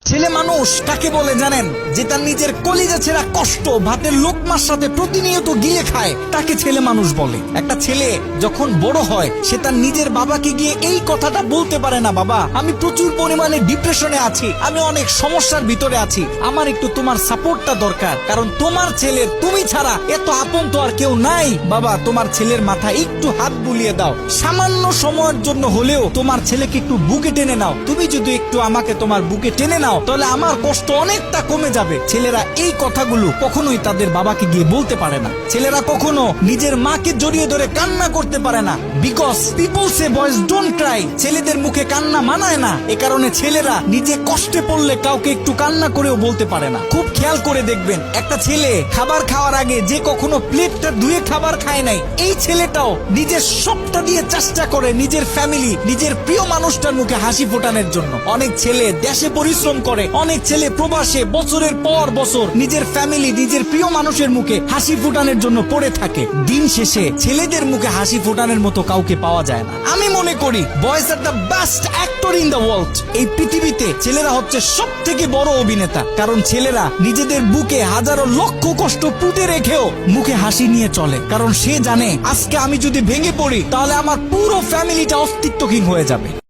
ছেলে মানুষ কাকে বলে জানেন? যে তার নিজের কলিজা ছেঁড়া কষ্ট ভাতের লোকমার সাথে প্রতিনিয়ত গিলে খায়, তাকে ছেলে মানুষ বলে। একটা ছেলে যখন বড় হয় সে তার নিজের বাবাকে গিয়ে এই কথাটা বলতে পারে না, বাবা আমি প্রচুর পরিমাণে ডিপ্রেশনে আছি, আমি অনেক সমস্যার ভিতরে আছি, আমার একটু তোমার সাপোর্টটা দরকার, কারণ তোমার ছেলের তুমি ছাড়া এত আপন তো আর কেউ নাই। বাবা তোমার ছেলের মাথায় একটু হাত বুলিয়ে দাও, সামান্য সময়ের জন্য হলেও তোমার ছেলেকে একটু বুকে টেনে নাও। তুমি যদি একটু আমাকে তোমার বুকে টেনে নাও তাহলে আমার কষ্ট অনেকটা কমে যাবে। ছেলেরা এই কথাগুলো কখনোই তাদের বাবাকে গিয়ে বলতে পারে না। ছেলেরা কখনো নিজের মাকে জড়িয়ে ধরে কান্না করতে পারে না, because people say boys don't Cry. ছেলেদের মুখে কান্না মানায় না, এ কারণে ছেলেরা নিজে কষ্টে পড়লে কাউকে একটু কান্না করেও বলতে পারে না। খুব খেয়াল করে দেখবেন, একটা ছেলে খাবার খাওয়ার আগে যে কখনো প্লেটটা ধুয়ে খাবার খায় নাই, এই ছেলেটাও নিজের সবটা দিয়ে চেষ্টা করে নিজের ফ্যামিলি, নিজের প্রিয় মানুষটার মুখে হাসি ফোটানোর জন্য। অনেক ছেলে দেশে পরিশ্রম করে, অনেক ছেলে প্রবাসে বছরের পর বছর নিজের ফ্যামিলি, নিজের প্রিয় মানুষের মুখে হাসি ফোটানোর জন্য পড়ে থাকে। দিন শেষে ছেলেদের মুখে হাসি ফোটানোর মতো কাউকে পাওয়া যায় না। আমি মনে করি boys are the best actor in the world. এই পৃথিবীতে ছেলেরা হচ্ছে সব থেকে বড় অভিনেতা, কারণ ছেলেরা নিজেদের বুকে হাজারো লক্ষ কষ্ট পুঁতে রেখেও মুখে হাসি নিয়ে চলে, কারণ সে জানে আজকে আমি যদি ভেঙে পড়ি তাহলে আমার পুরো ফ্যামিলিটা অস্তিত্বহীন হয়ে যাবে।